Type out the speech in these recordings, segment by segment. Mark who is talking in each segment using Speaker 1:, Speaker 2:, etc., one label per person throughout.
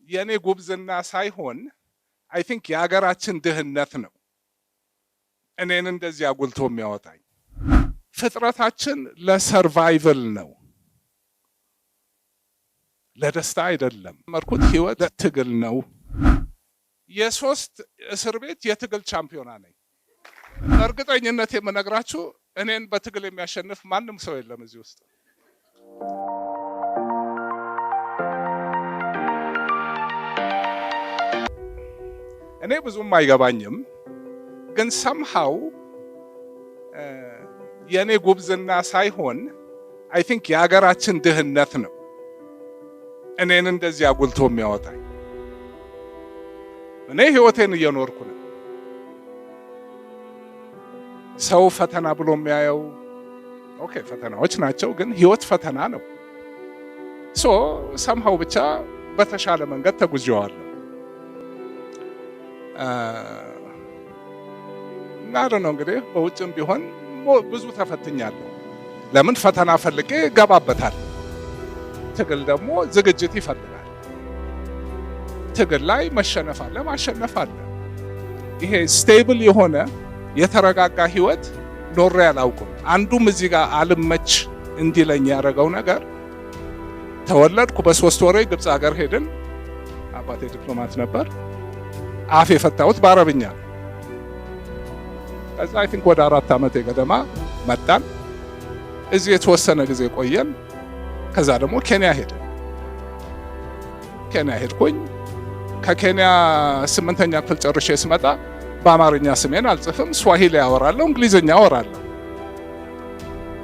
Speaker 1: የኔ ጉብዝና ሳይሆን አይ ቲንክ የሀገራችን ድህነት ነው እኔን እንደዚህ አጉልቶ የሚያወጣኝ። ፍጥረታችን ለሰርቫይቨል ነው፣ ለደስታ አይደለም። መርኩት ህይወት ትግል ነው። የሶስት እስር ቤት የትግል ቻምፒዮና ነኝ። እርግጠኝነት የምነግራችሁ እኔን በትግል የሚያሸንፍ ማንም ሰው የለም እዚህ ውስጥ። እኔ ብዙም አይገባኝም፣ ግን ሰምሃው የኔ ጉብዝና ሳይሆን አይ ቲንክ የሀገራችን ድህነት ነው እኔን እንደዚህ አጉልቶ የሚያወጣኝ። እኔ ህይወቴን እየኖርኩ ነው። ሰው ፈተና ብሎ የሚያየው ኦኬ ፈተናዎች ናቸው፣ ግን ህይወት ፈተና ነው። ሰምሃው ብቻ በተሻለ መንገድ ተጉዤዋለሁ። ናደ ነው እንግዲህ በውጭም ቢሆን ብዙ ተፈትኛለሁ። ለምን ፈተና ፈልጌ ገባበታለሁ። ትግል ደግሞ ዝግጅት ይፈልጋል። ትግል ላይ መሸነፍ አለ፣ ማሸነፍ አለ። ይሄ ስቴብል የሆነ የተረጋጋ ህይወት ኖሬ አላውቅም። አንዱም እዚህ ጋር አልመች እንዲለኝ ያደረገው ነገር ተወለድኩ። በ3 ወሬ ግብፅ ሀገር ሄድን። አባቴ ዲፕሎማት ነበር። አፍ የፈታሁት በአረብኛ። ከዛ አይ ቲንክ ወደ 4 ዓመት ገደማ መጣን። እዚህ የተወሰነ ጊዜ ቆየን። ከዛ ደግሞ ኬንያ ሄድን። ኬንያ ሄድኩኝ። ከኬንያ 8ኛ ክፍል ጨርሼ ስመጣ በአማርኛ ስሜን አልጽፍም፣ ስዋሂሊ አወራለሁ፣ እንግሊዝኛ አወራለሁ።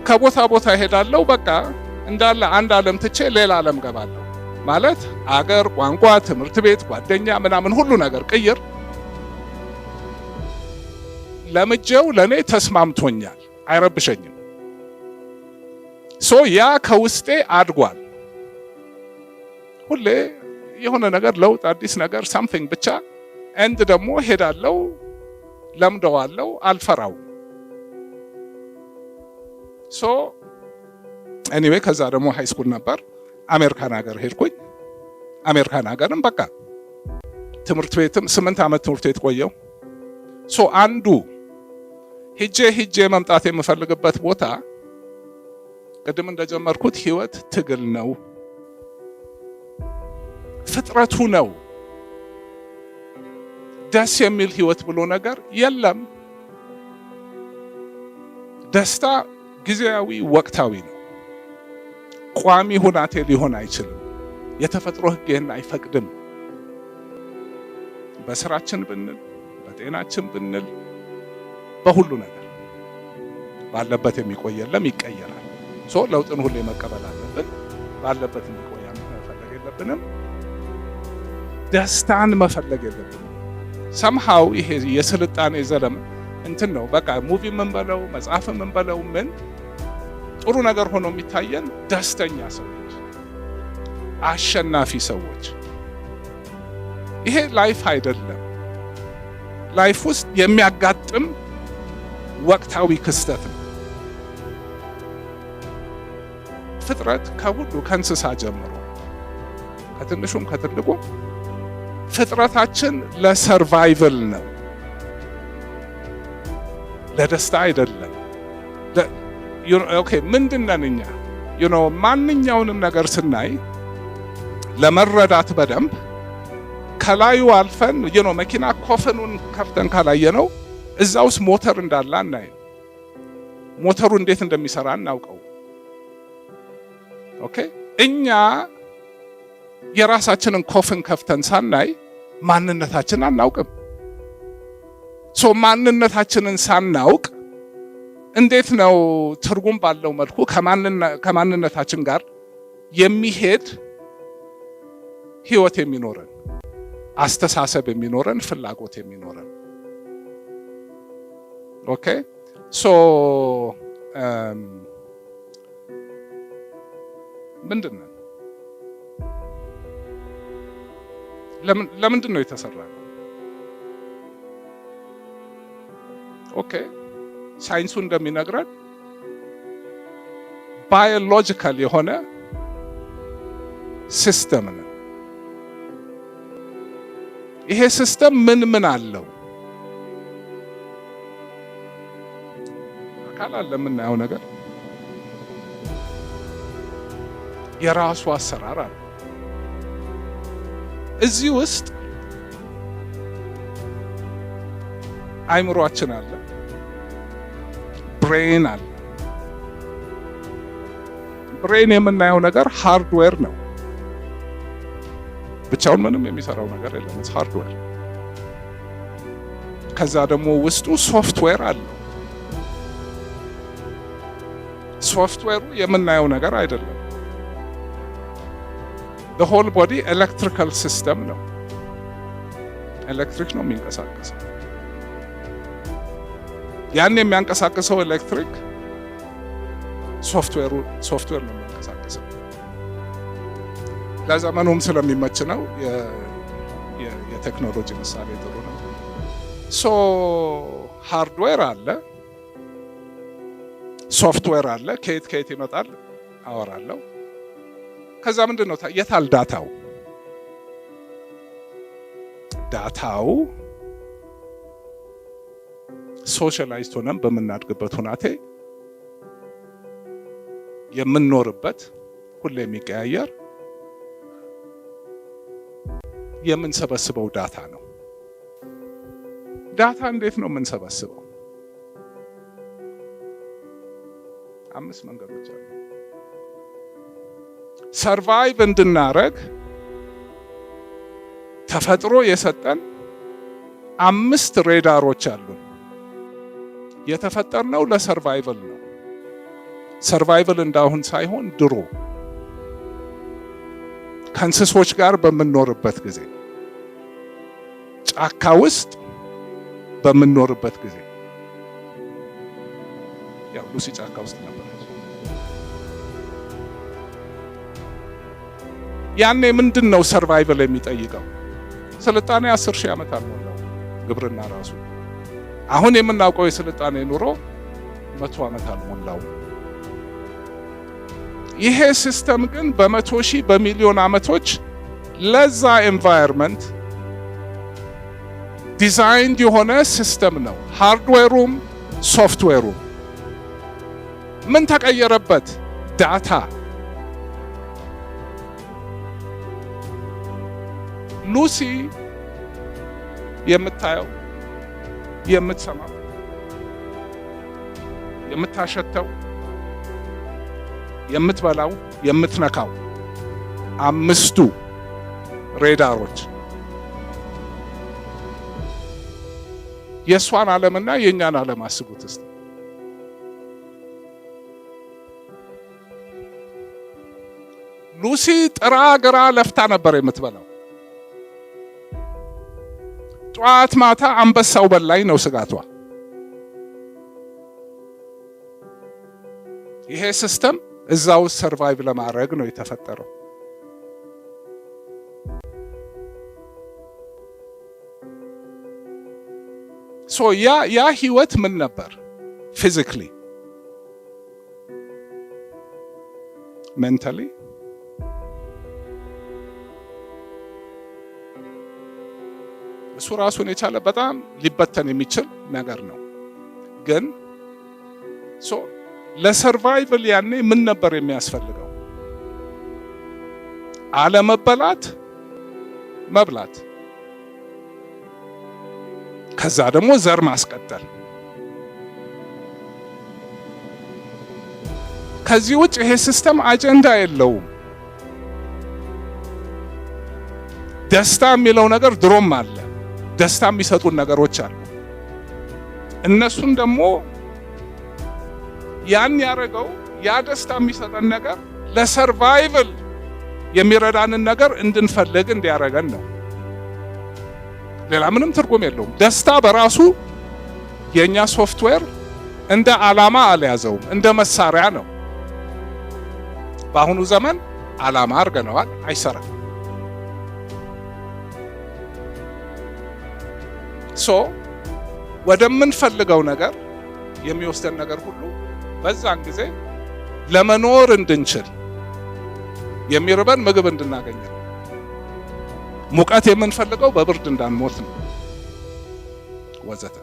Speaker 1: ከቦታ ቦታ ሄዳለሁ። በቃ እንዳለ አንድ ዓለም ትቼ ሌላ ዓለም ገባለሁ። ማለት አገር፣ ቋንቋ፣ ትምህርት ቤት፣ ጓደኛ ምናምን ሁሉ ነገር ቅይር ለምጄው ለኔ ተስማምቶኛል፣ አይረብሸኝም። ያ ከውስጤ አድጓል። ሁሌ የሆነ ነገር ለውጥ፣ አዲስ ነገር ሳምቲንግ ብቻ እንድ ደግሞ ሄዳለው፣ ለምደዋለው፣ አልፈራው። ኤኒዌይ ከዛ ደግሞ ሃይ ስኩል ነበር አሜሪካን ሀገር ሄድኩኝ። አሜሪካን ሀገርም በቃ ትምህርት ቤትም 8 ዓመት ትምህርት ቤት ቆየው። አንዱ ሂጄ መምጣት የምፈልግበት ቦታ ቅድም እንደጀመርኩት ህይወት ትግል ነው፣ ፍጥረቱ ነው። ደስ የሚል ህይወት ብሎ ነገር የለም። ደስታ ጊዜያዊ ወቅታዊ ነው። ቋሚ ሁናቴ ሊሆን አይችልም። የተፈጥሮ ህግ ይህን አይፈቅድም። በስራችን ብንል፣ በጤናችን ብንል፣ በሁሉ ነገር ባለበት የሚቆይ የለም፣ ይቀየራል። ለውጥን ሁሌ መቀበል አለብን። ባለበት እንዲቆይ መፈለግ የለብንም። ደስታን መፈለግ የለብንም። ሰምሃው ይሄ የስልጣኔ ዘለም እንትን ነው። በቃ ሙቪ ምን በለው መጽሐፍ ምን በለው ምን ጥሩ ነገር ሆኖ የሚታየን ደስተኛ ሰዎች፣ አሸናፊ ሰዎች። ይሄ ላይፍ አይደለም። ላይፍ ውስጥ የሚያጋጥም ወቅታዊ ክስተት ነው። ፍጥረት ከሁሉ ከእንስሳ ጀምሮ ከትንሹም ከትልቁ ፍጥረታችን ለሰርቫይቨል ነው፣ ለደስታ አይደለም። ኦኬ ምንድነን እኛ? ማንኛውንም ነገር ስናይ ለመረዳት በደንብ ከላዩ አልፈን መኪና ኮፈኑን ከፍተን ካላየነው እዛ ውስጥ ሞተር እንዳለ አናይ። ሞተሩ እንዴት እንደሚሰራ እናውቀው። ኦኬ እኛ የራሳችንን ኮፈን ከፍተን ሳናይ ማንነታችንን አናውቅም። ማንነታችንን ሳናውቅ እንዴት ነው ትርጉም ባለው መልኩ ከማንነታችን ጋር የሚሄድ ህይወት የሚኖረን፣ አስተሳሰብ የሚኖረን፣ ፍላጎት የሚኖረን? ኦኬ ምንድነው? ለምንድን ነው የተሰራው? ኦኬ ሳይንሱ እንደሚነግረን ባዮሎጂካል የሆነ ሲስተም ነው። ይሄ ሲስተም ምን አለው? አካል አለ፣ የምናየው ነገር የራሱ አሰራር አለ። እዚህ ውስጥ አይምሮአችን አለ፣ ብሬን አለ። ብሬን የምናየው ነገር ሃርድዌር ነው። ብቻውን ምንም የሚሰራው ነገር የለም፣ ሃርድዌር። ከዛ ደግሞ ውስጡ ሶፍትዌር አለው። ሶፍትዌሩ የምናየው ነገር አይደለም። the whole body electrical system ነው። ኤሌክትሪክ ነው የሚንቀሳቀሰው። ያን የሚያንቀሳቅሰው ኤሌክትሪክ ሶፍትዌር ነው የሚያንቀሳቅሰው። ለዘመኑም ስለሚመች ነው። የቴክኖሎጂ ምሳሌ ጥሩ ነው። ሶ ሃርድዌር አለ፣ ሶፍትዌር አለ። ከየት ይመጣል አወራለሁ። ከዛ ምንድን ነው የታል ዳታው? ዳታው ሶሻላይዝድ ሆነን በምናድግበት ሁናቴ የምንኖርበት ሁሌ የሚቀያየር የምንሰበስበው ዳታ ነው። ዳታ እንዴት ነው የምንሰበስበው? 5 መንገዶች አሉ። ሰርቫይቭ እንድናረግ ተፈጥሮ የሰጠን 5 ሬዳሮች አሉ። የተፈጠርነው ለሰርቫይቨል ነው። ሰርቫይቨል እንዳሁን ሳይሆን ድሮ ከእንስሶች ጋር በምንኖርበት ጊዜ፣ ጫካ ውስጥ በምንኖርበት ጊዜ፣ ያው ሉሲ ጫካ ውስጥ ነበረች። ያኔ ምንድን ነው ሰርቫይቨል የሚጠይቀው? ስልጣኔ 10,000 ዓመት አልሞላው ግብርና ራሱ። አሁን የምናውቀው የስልጣኔ ኑሮ 100 ዓመት አልሞላው። ይሄ ሲስተም ግን በ100,000 በሚሊዮን ዓመቶች ለዛ ኤንቫይሮንመንት ዲዛይንድ የሆነ ሲስተም ነው። ሃርድዌሩም ሶፍትዌሩም። ምን ተቀየረበት? ዳታ። ሉሲ የምታየው፣ የምትሰማው፣ የምታሸተው፣ የምትበላው፣ የምትነካው 5ቱ ሬዳሮች የእሷን ዓለምና የእኛን ዓለም አስቡት እስቲ። ሉሲ ጥራ ግራ ለፍታ ነበር የምትበላው። ጠዋት ማታ አንበሳው በላይ ነው ስጋቷ። ይሄ ሲስተም እዛው ሰርቫይቭ ለማድረግ ነው የተፈጠረው። ሶ ያ ህይወት ምን ነበር? ፊዚካሊ፣ ሜንታሊ፣ እሱ ራሱን የቻለ በጣም ሊበተን የሚችል ነገር ነው። ግን ሶ ለሰርቫይቨል ያኔ ምን ነበር የሚያስፈልገው? አለመበላት፣ መብላት፣ ከዛ ደግሞ ዘር ማስቀጠል። ከዚህ ውጭ ይሄ ሲስተም አጀንዳ የለውም። ደስታ የሚለው ነገር ድሮም አለ። ደስታ የሚሰጡን ነገሮች አሉ። እነሱን ደግሞ ያን ያረገው ያ ደስታ የሚሰጠን ነገር ለሰርቫይቨል የሚረዳንን ነገር እንድንፈልግ እንዲያረገን ነው። ሌላ ምንም ትርጉም የለውም። ደስታ በራሱ የኛ ሶፍትዌር እንደ ዓላማ አልያዘውም፣ እንደ መሳሪያ ነው። በአሁኑ ዘመን ዓላማ አድርገነዋል፣ አይሰራም። ሶ ወደምንፈልገው ነገር የሚወስደን ነገር ሁሉ በዛን ጊዜ ለመኖር እንድንችል የሚርበን ምግብ እንድናገኝ ነው። ሙቀት የምንፈልገው በብርድ እንዳንሞት ነው ወዘተ።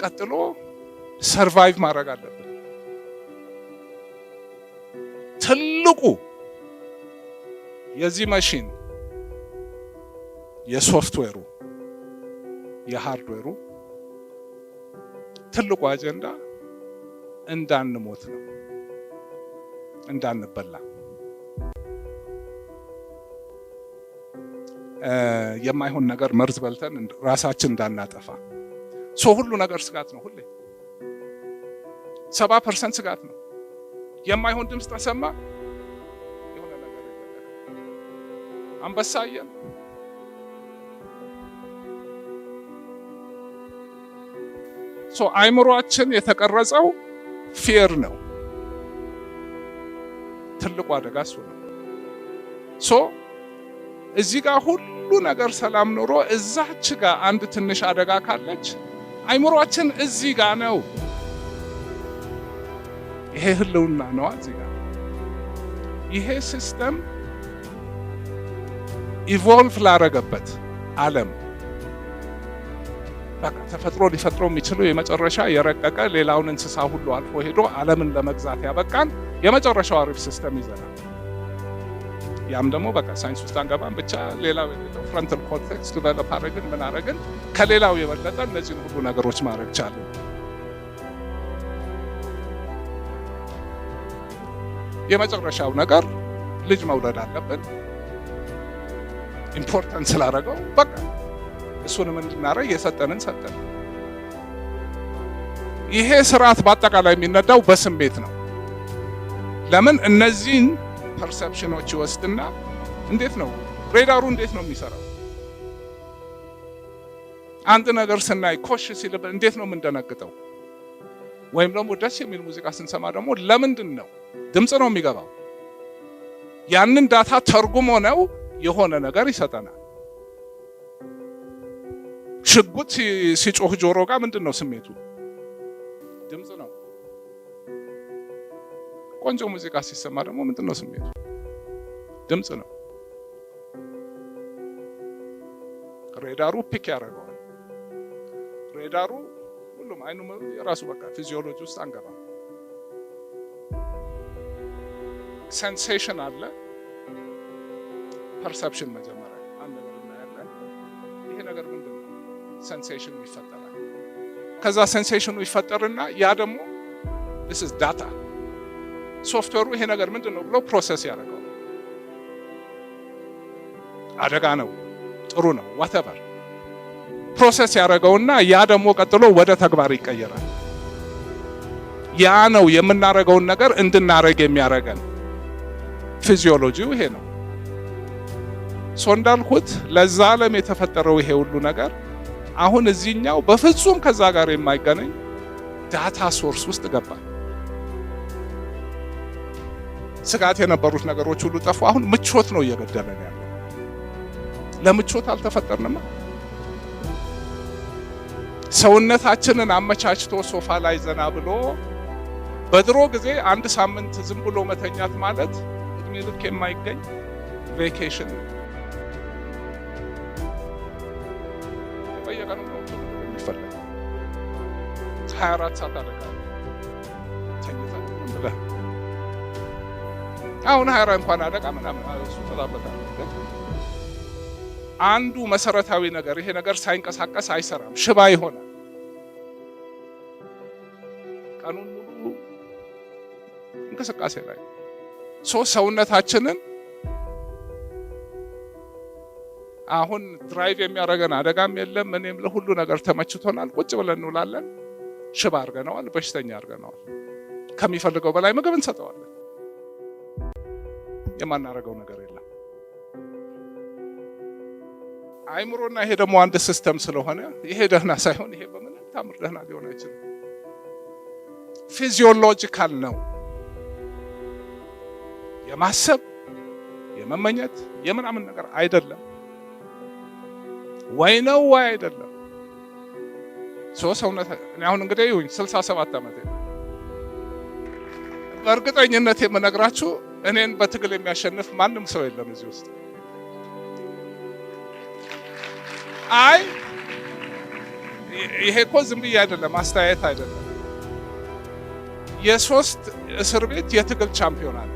Speaker 1: ቀጥሎ ሰርቫይቭ ማድረግ አለብን። ትልቁ የዚህ ማሽን የሶፍትዌሩ የሃርድዌሩ ትልቁ አጀንዳ እንዳንሞት ነው፣ እንዳንበላ፣ የማይሆን ነገር መርዝ በልተን ራሳችን እንዳናጠፋ። ሁሉ ነገር ስጋት ነው። ሁሌ 70% ስጋት ነው። የማይሆን ድምፅ ተሰማ፣ የሆነ ነገር ይደረጋል። አንበሳ አየን፣ አይምሮአችን የተቀረጸው ፊየር ነው። ትልቁ አደጋ እሱ ነው። እዚህ ጋር ሁሉ ነገር ሰላም ኖሮ እዛች ጋር አንድ ትንሽ አደጋ ካለች አይምሮአችን እዚህ ጋር ነው። ይሄ ህልውና ነው። እዚህ ጋር ይሄ ሲስተም ኢቮልቭ ላረገበት ዓለም በቃ ተፈጥሮ ሊፈጥረው የሚችለው የመጨረሻ የረቀቀ ሌላውን እንስሳ ሁሉ አልፎ ሄዶ ዓለምን ለመግዛት ያበቃን የመጨረሻው አሪፍ ሲስተም ይዘናል። ያም ደግሞ በቃ ሳይንስ ውስጥ አንገባም፣ ብቻ ሌላው ፍሮንታል ኮርቴክስ ዲቨሎፕ አረግን ምን አረግን ከሌላው የበለጠ እነዚህን ሁሉ ነገሮች ማድረግ ቻለን። የመጨረሻው ነገር ልጅ መውለድ አለብን። ኢምፖርታንት ስላደረገው በቃ እሱንም እንድናረግ የሰጠንን ሰጠን። ይሄ ስርዓት በአጠቃላይ የሚነዳው በስሜት ነው። ለምን እነዚህን ፐርሰፕሽኖች ይወስድና እንዴት ነው ሬዳሩ እንዴት ነው የሚሰራው? አንድ ነገር ስናይ ኮሽ ሲልብን እንዴት ነው የምንደነግጠው? ወይም ደግሞ ደስ የሚል ሙዚቃ ስንሰማ ደግሞ ለምንድን ነው ድምፅ ነው የሚገባው? ያንን ዳታ ተርጉሞ ነው የሆነ ነገር ይሰጠናል። ሽጉጥ ሲጮህ ጆሮ ጋር ምንድን ነው ስሜቱ? ድምፅ ነው። ቆንጆ ሙዚቃ ሲሰማ ደግሞ ምንድን ነው ስሜቱ? ድምፅ ነው። ሬዳሩ ፒክ ያደርገዋል። ሬዳሩ ሁሉም አይኑ የራሱ በቃ ፊዚዮሎጂ ውስጥ አንገባ። ሴንሴሽን አለ፣ ፐርሰፕሽን መጀመሪያ አንድ ነገር እናያለን። ይሄ ነገር ምንድን ነው? ሴንሴሽኑ ይፈጠራል። ከዛ ሴንሴሽኑ ይፈጠርና ያ ደግሞ this is data ሶፍትዌሩ ይሄ ነገር ምንድን ነው ብሎ ፕሮሰስ ያደርገዋል። አደጋ ነው፣ ጥሩ ነው፣ whatever ፕሮሰስ ያደርገውና ያ ደግሞ ቀጥሎ ወደ ተግባር ይቀየራል። ያ ነው የምናረገውን ነገር እንድናረግ የሚያረገን ፊዚዮሎጂው ይሄ ነው። እንዳልኩት ለዛ ዓለም የተፈጠረው ይሄ ሁሉ ነገር አሁን እዚህኛው በፍጹም ከዛ ጋር የማይገናኝ ዳታ ሶርስ ውስጥ ገባ። ስጋት የነበሩት ነገሮች ሁሉ ጠፉ። አሁን ምቾት ነው እየገደለን ያለው። ለምቾት አልተፈጠርንማ። ሰውነታችንን አመቻችቶ ሶፋ ላይ ዘና ብሎ በድሮ ጊዜ አንድ ሳምንት ዝም ብሎ መተኛት ማለት እድሜ ልክ የማይገኝ ቬኬሽን በየቀኑ ነው የሚፈለግ። 24 ሰዓት አደጋ ተኝተን ብለህ አሁን 24 እንኳን አደጋ ምናምን እሱ ተላበታል። አንዱ መሰረታዊ ነገር ይሄ ነገር ሳይንቀሳቀስ አይሰራም፣ ሽባ ይሆናል። ቀኑን ሙሉ እንቅስቃሴ ላይ ሰውነታችንን አሁን ድራይቭ የሚያደርገን አደጋም የለም። እኔም ለሁሉ ነገር ተመችቶናል። ቁጭ ብለን እንውላለን። ሽባ አድርገነዋል፣ በሽተኛ አድርገነዋል። ከሚፈልገው በላይ ምግብ እንሰጠዋለን። የማናረገው ነገር የለም። አይምሮና ይሄ ደግሞ አንድ ሲስተም ስለሆነ ይሄ ደህና ሳይሆን ይሄ በምንም ታምር ደህና ሊሆን አይችልም። ፊዚዮሎጂካል ነው። የማሰብ የመመኘት የምናምን ነገር አይደለም። ወይ ነው ወይ አይደለም። ሰውነት አሁን እንግዲህ ይሁን 67 ዓመት በእርግጠኝነት የምነግራችሁ እኔን በትግል የሚያሸንፍ ማንም ሰው የለም እዚህ ውስጥ። አይ ይሄ እኮ ዝም ብዬ አይደለም፣ አስተያየት አይደለም። የ3 እስር ቤት የትግል ቻምፒዮን አለ።